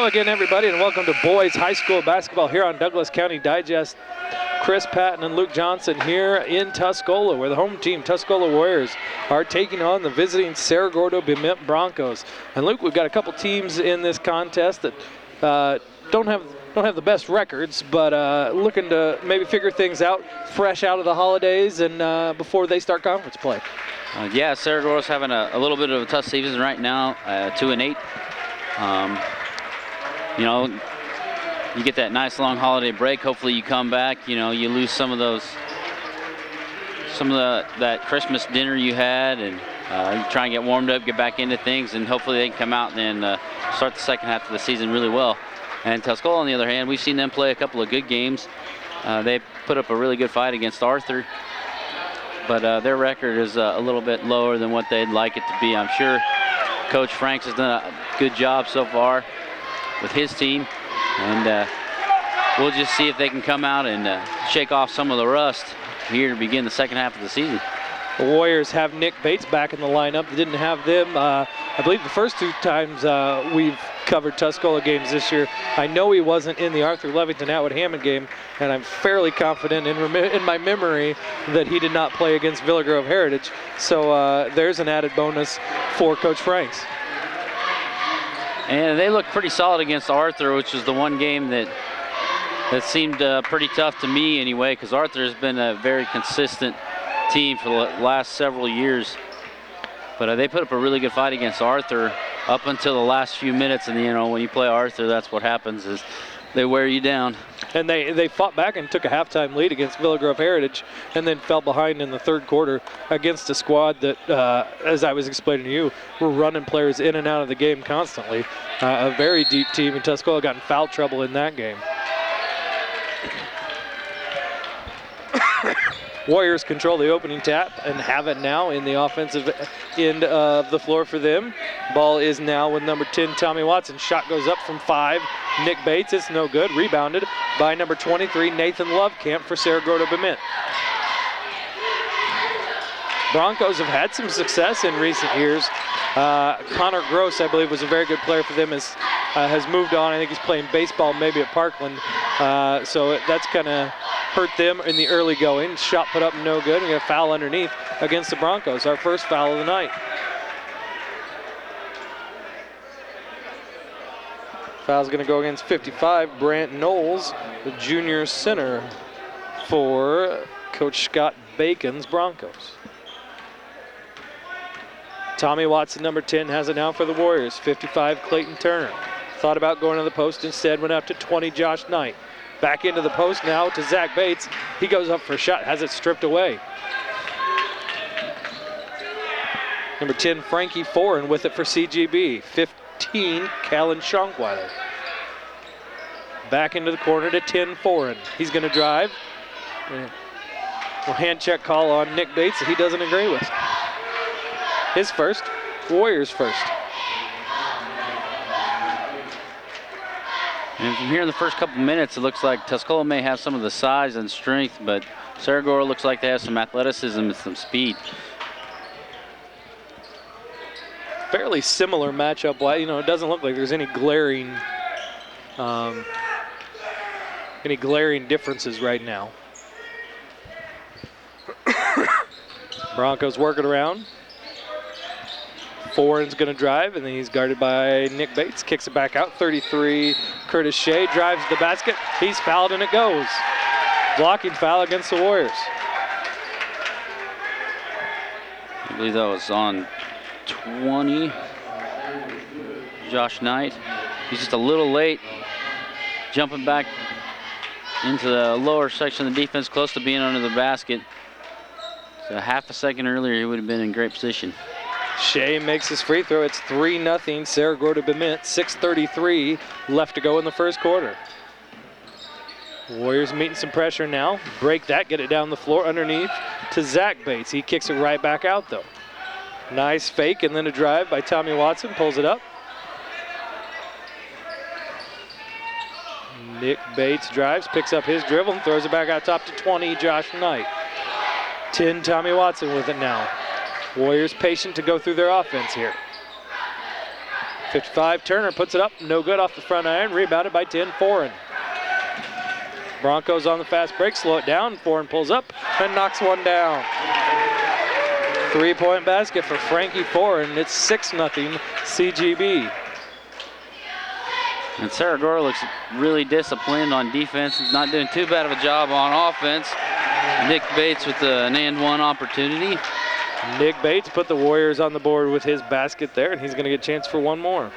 Hello again, everybody, and welcome to boys high school basketball here on Douglas County Digest. Chris Patton and Luke Johnson here in Tuscola, where the home team, Tuscola Warriors, are taking on the visiting Cerro Gordo Bement Broncos. And Luke, we've got a couple teams in this contest that don't have the best records, but looking to maybe figure things out fresh out of the holidays and before they start conference play. Yeah, Cerro Gordo's having a little bit of a tough season right now, 2-8. You know, you get that nice long holiday break. Hopefully you come back, you know, you lose some of that Christmas dinner you had, and you try and get warmed up, get back into things, and hopefully they can come out and start the second half of the season really well. And Tuscola, on the other hand, we've seen them play a couple of good games. They put up a really good fight against Arthur, but their record is a little bit lower than what they'd like it to be. I'm sure Coach Franks has done a good job so far with his team, and we'll just see if they can come out and shake off some of the rust here to begin the second half of the season. The Warriors have Nick Bates back in the lineup. They didn't have them, I believe, the first two times we've covered Tuscola games this year. I know he wasn't in the Arthur Levington Atwood Hammond game, and I'm fairly confident in my memory that he did not play against Villa Grove Heritage. So there's an added bonus for Coach Franks. And they looked pretty solid against Arthur, which is the one game that seemed pretty tough to me anyway, because Arthur has been a very consistent team for the last several years. But they put up a really good fight against Arthur up until the last few minutes, and you know, when you play Arthur, that's what happens, is they wear you down. And they fought back and took a halftime lead against Villa Grove Heritage, and then fell behind in the third quarter against a squad that, as I was explaining to you, were running players in and out of the game constantly. A very deep team, and Tuscola got in foul trouble in that game. Warriors control the opening tap and have it now in the offensive end of the floor for them. Ball is now with number 10, Tommy Watson. Shot goes up from 5. Nick Bates, it's no good. Rebounded by number 23, Nathan Lovecamp for Cerro Gordo Bement. Broncos have had some success in recent years. Connor Gross, I believe, was a very good player for them, has moved on. I think he's playing baseball maybe at Parkland. So that's kind of hurt them in the early going. Shot put up no good. We got a foul underneath against the Broncos, our first foul of the night. Foul's going to go against 55, Brant Knowles, the junior center for Coach Scott Bacon's Broncos. Tommy Watson, number 10, has it now for the Warriors. 55, Clayton Turner. Thought about going to the post, instead went up to 20, Josh Knight. Back into the post now to Zach Bates. He goes up for a shot, has it stripped away. Number 10, Frankie Foran with it for CGB. 15, Callan Schonkweiler. Back into the corner to 10, Foran. He's going to drive. A hand check call on Nick Bates that he doesn't agree with. His first, Warriors first. And from here in the first couple minutes, it looks like Tuscola may have some of the size and strength, but Cerro Gordo looks like they have some athleticism and some speed. Fairly similar matchup. You know, it doesn't look like there's any glaring differences right now. Broncos working around. Foran's going to drive, and then he's guarded by Nick Bates. Kicks it back out. 33, Curtis Shea drives the basket. He's fouled, and it goes. Blocking foul against the Warriors. I believe that was on 20. Josh Knight. He's just a little late, jumping back into the lower section of the defense, close to being under the basket. So half a second earlier, he would have been in great position. Shea makes his free throw. It's 3-0, Cerro Gordo Bement. 6:33 left to go in the first quarter. Warriors meeting some pressure now. Break that, get it down the floor underneath to Zach Bates. He kicks it right back out, though. Nice fake, and then a drive by Tommy Watson. Pulls it up. Nick Bates drives, picks up his dribble, and throws it back out top to 20, Josh Knight. 10, Tommy Watson with it now. Warriors patient to go through their offense here. 55, Turner puts it up, no good off the front iron, rebounded by 10, Foreign. Broncos on the fast break, slow it down, Foreign pulls up and knocks one down. 3-point basket for Frankie Foreign. It's 6-0 CGB. And Cerro Gordo looks really disciplined on defense. Not doing too bad of a job on offense. Nick Bates with an and-one opportunity. Nick Bates put the Warriors on the board with his basket there, and he's going to get a chance for one more.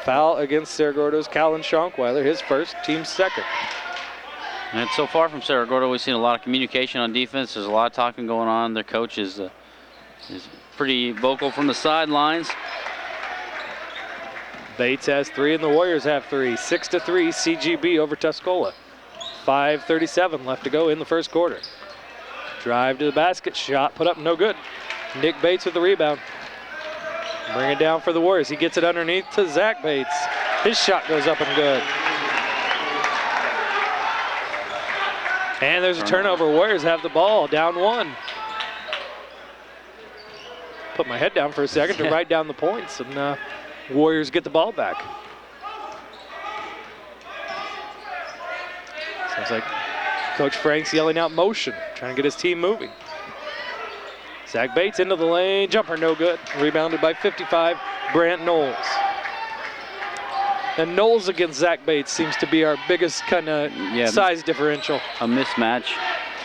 Foul against Cerro Gordo's Callan Schonkweiler, his first, team second. And so far from Cerro Gordo, we've seen a lot of communication on defense. There's a lot of talking going on. Their coach is pretty vocal from the sidelines. Bates has 3 and the Warriors have 3. 6-3 CGB over Tuscola. 5:37 left to go in the first quarter. Drive to the basket, shot put up, no good. Nick Bates with the rebound. Bring it down for the Warriors. He gets it underneath to Zach Bates. His shot goes up and good. And there's a turnover. Warriors have the ball, down 1. Put my head down for a second to write down the points, and Warriors get the ball back. Sounds like Coach Frank's yelling out motion, trying to get his team moving. Zach Bates into the lane, jumper no good. Rebounded by 55, Brant Knowles. And Knowles against Zach Bates seems to be our biggest kind of size differential. A mismatch.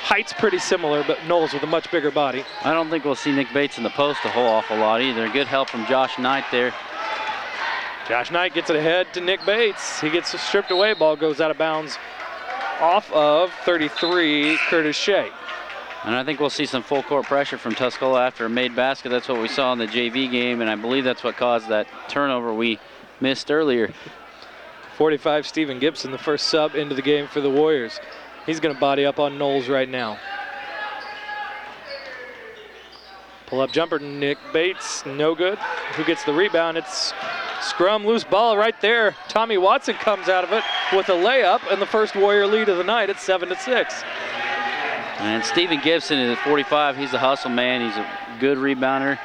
Height's pretty similar, but Knowles with a much bigger body. I don't think we'll see Nick Bates in the post a whole awful lot either. Good help from Josh Knight there. Josh Knight gets it ahead to Nick Bates. He gets stripped away, ball goes out of bounds off of 33, Curtis Shea. And I think we'll see some full court pressure from Tuscola after a made basket. That's what we saw in the JV game, and I believe that's what caused that turnover we missed earlier. 45, Stephen Gibson, the first sub into the game for the Warriors. He's going to body up on Knowles right now. Pull-up jumper, Nick Bates, no good. Who gets the rebound? It's scrum, loose ball right there. Tommy Watson comes out of it with a layup, and the first Warrior lead of the night at 7-6. And Stephen Gibson is at 45. He's a hustle man. He's a good rebounder,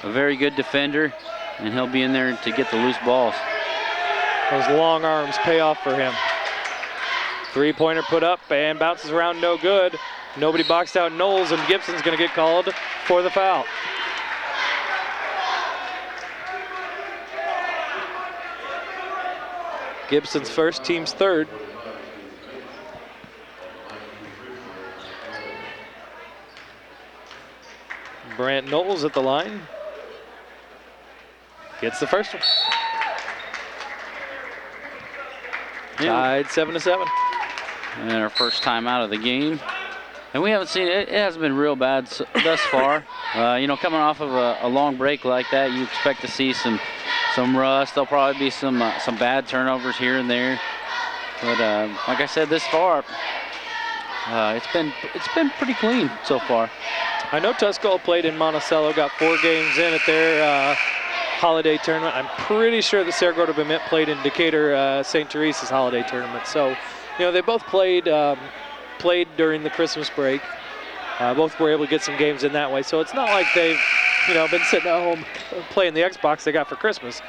a very good defender, and he'll be in there to get the loose balls. Those long arms pay off for him. 3-pointer put up and bounces around, no good. Nobody boxed out Knowles, and Gibson's going to get called for the foul. Gibson's first, team's third. Brant Knowles at the line. Gets the first one. Tied 7-7. And our first time out of the game. And we haven't seen it. It hasn't been real bad thus far. You know, coming off of a long break like that, you expect to see some rust. There'll probably be some bad turnovers here and there. But like I said, this far, it's been pretty clean so far. I know Tuscola played in Monticello, got 4 games in at their holiday tournament. I'm pretty sure the Cerro Gordo Bement played in Decatur St. Teresa's holiday tournament. So, you know, they both played during the Christmas break. Both were able to get some games in that way. So it's not like they've, you know, been sitting at home playing the Xbox they got for Christmas.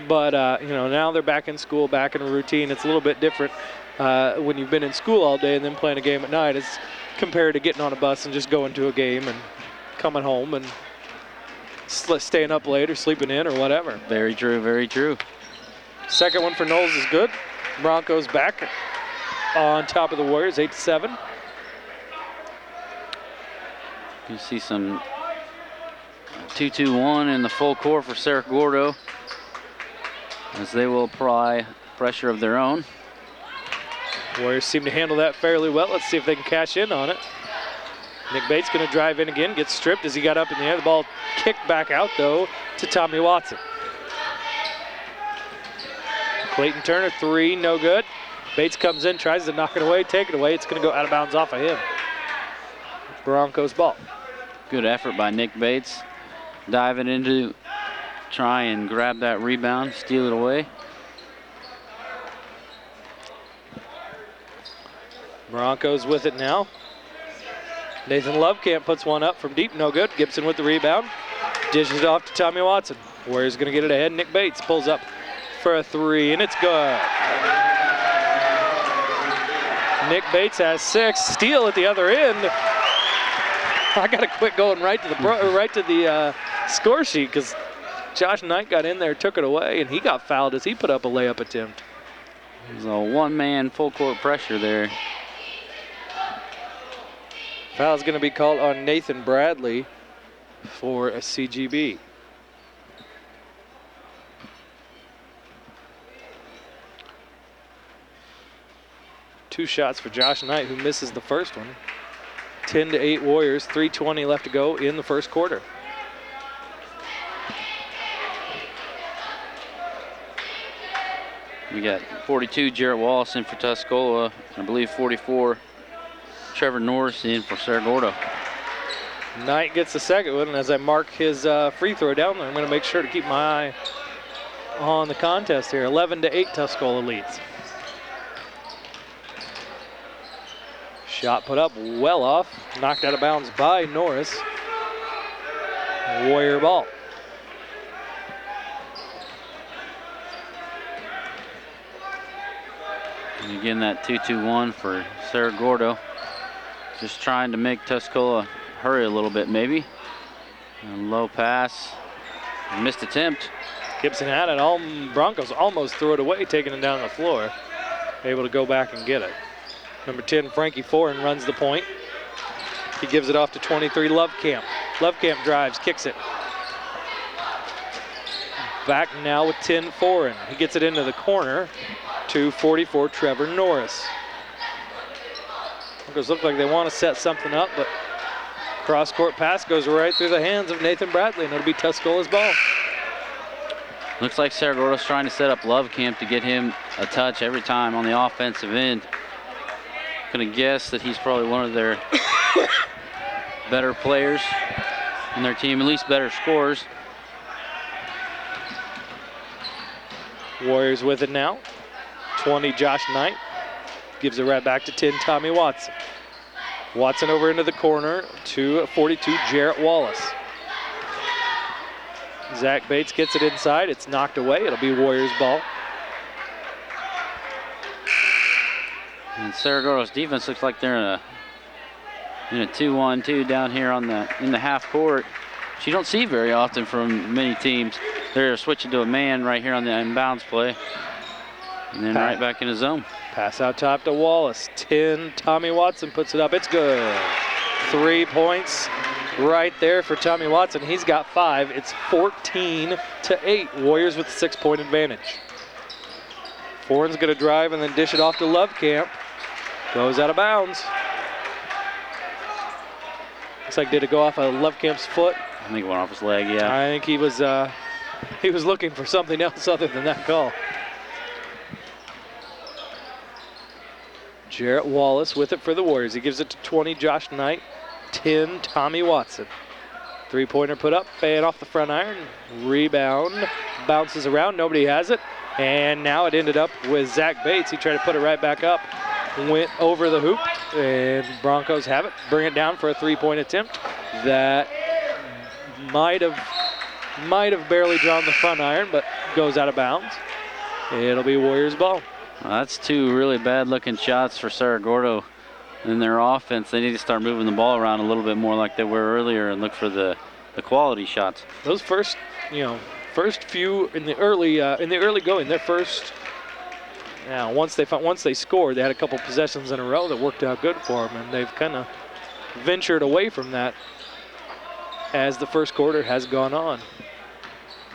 But, you know, now they're back in school, back in a routine. It's a little bit different when you've been in school all day and then playing a game at night. It's compared to getting on a bus and just going to a game and coming home and staying up late or sleeping in or whatever. Very true, very true. Second one for Knowles is good. Broncos back on top of the Warriors, 8-7. You see some 2-2-1 in the full court for Cerro Gordo as they will apply pressure of their own. Warriors seem to handle that fairly well. Let's see if they can cash in on it. Nick Bates going to drive in again, gets stripped as he got up in the air. The ball kicked back out, though, to Tommy Watson. Clayton Turner, 3, no good. Bates comes in, tries to knock it away, take it away. It's going to go out of bounds off of him. Broncos ball. Good effort by Nick Bates. Diving in to try and grab that rebound, steal it away. Broncos with it now. Nathan Lovecamp puts one up from deep, no good. Gibson with the rebound. Dishes it off to Tommy Watson. Warriors going to get it ahead. Nick Bates pulls up for a 3, and it's good. Nick Bates has 6. Steal at the other end. I got to quit going right to the score sheet because Josh Knight got in there, took it away, and he got fouled as he put up a layup attempt. There's a one-man full court pressure there. Foul's going to be called on Nathan Bradley for a CGB. Two shots for Josh Knight, who misses the first one. 10-8 Warriors, 3:20 left to go in the first quarter. We got 42 Jarrett Wallace in for Tuscola. I believe 44 Trevor Norris in for Cerro Gordo. Knight gets the second one, and as I mark his free throw down there, I'm going to make sure to keep my eye on the contest here. 11-8 Tuscola leads. Shot put up well off, knocked out of bounds by Norris. Warrior ball. And again, that 2-2-1 for Cerro Gordo. Just trying to make Tuscola hurry a little bit, maybe. And low pass, missed attempt. Gibson had it. All Broncos almost threw it away, taking it down the floor. Able to go back and get it. Number 10, Frankie Foran runs the point. He gives it off to 23, Lovekamp. Lovekamp drives, kicks it. Back now with 10, Foran. He gets it into the corner to 44, Trevor Norris. Broncos look like they want to set something up, but cross-court pass goes right through the hands of Nathan Bradley, and it'll be Tuscola's ball. Looks like Cerro Gordo's trying to set up Lovekamp to get him a touch every time on the offensive end. Gonna guess that he's probably one of their better players in their team, at least better scorers. Warriors with it now. 20, Josh Knight. Gives it right back to 10, Tommy Watson. Watson over into the corner to 42, Jarrett Wallace. Zach Bates gets it inside. It's knocked away. It'll be Warriors ball. And Cerro Gordo's defense looks like they're in a 2-1-2 down here in the half court, which you don't see very often from many teams. They're switching to a man right here on the inbounds play, and then right back in the zone. Pass out top to Wallace. 10, Tommy Watson puts it up. It's good. 3 points right there for Tommy Watson. He's got 5. It's 14-8. Warriors with a 6-point advantage. Foran's going to drive and then dish it off to Lovekamp. Goes out of bounds. Looks like did it go off of Lovekamp's foot? I think it went off his leg, yeah. I think he was looking for something else other than that call. Jarrett Wallace with it for the Warriors. He gives it to 20, Josh Knight. 10, Tommy Watson. 3-pointer put up, fan off the front iron. Rebound, bounces around, nobody has it. And now it ended up with Zach Bates. He tried to put it right back up, went over the hoop, and Broncos have it. Bring it down for a 3-point attempt. That might have barely drawn the front iron, but goes out of bounds. It'll be Warriors ball. Well, that's 2 really bad-looking shots for Cerro Gordo in their offense. They need to start moving the ball around a little bit more like they were earlier and look for the quality shots. Those first few in the early going, their first. Now, once they scored, they had a couple possessions in a row that worked out good for them, and they've kind of ventured away from that as the first quarter has gone on.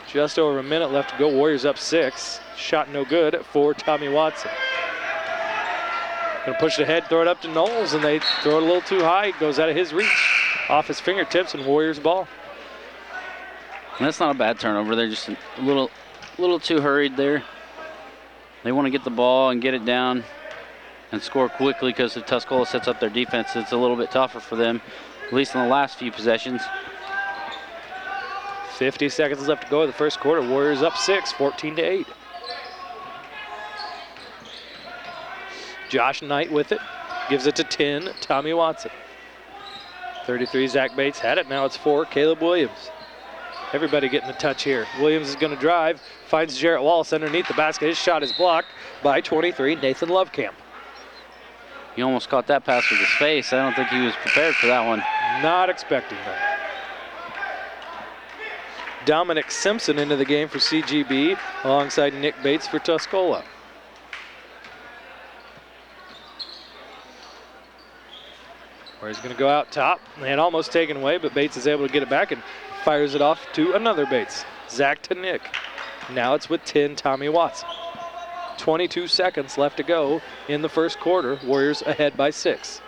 Just over a minute left to go. Warriors up 6. Shot no good for Tommy Watson. Gonna push it ahead, throw it up to Knowles, and they throw it a little too high. It goes out of his reach, off his fingertips, and Warriors ball. And that's not a bad turnover. They're just a little too hurried there. They want to get the ball and get it down and score quickly because if Tuscola sets up their defense, it's a little bit tougher for them, at least in the last few possessions. 50 seconds left to go in the first quarter. Warriors up 6, 14-8. Josh Knight with it. Gives it to 10, Tommy Watson. 33, Zach Bates had it. Now it's 4, Caleb Williams. Everybody getting the touch here. Williams is going to drive, finds Jarrett Wallace underneath the basket. His shot is blocked by 23, Nathan Lovekamp. He almost caught that pass with his face. I don't think he was prepared for that one. Not expecting that. Dominic Simpson into the game for CGB alongside Nick Bates for Tuscola. Where he's going to go out top and almost taken away, but Bates is able to get it back and fires it off to another Bates. Zach to Nick. Now it's with 10, Tommy Watson. 22 seconds left to go in the first quarter. Warriors ahead by 6.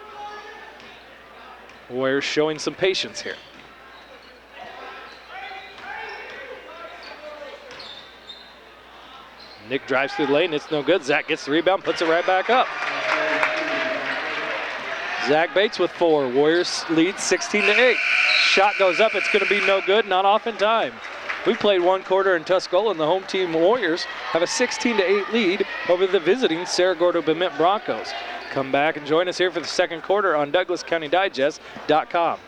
Warriors showing some patience here. Nick drives through the lane, it's no good. Zach gets the rebound, puts it right back up. Zach Bates with 4. Warriors lead 16-8. Shot goes up, it's gonna be no good, not off in time. We played one quarter in Tuscola, and the home team Warriors have a 16-8 lead over the visiting Cerro Gordo Bement Broncos. Come back and join us here for the second quarter on DouglasCountyDigest.com.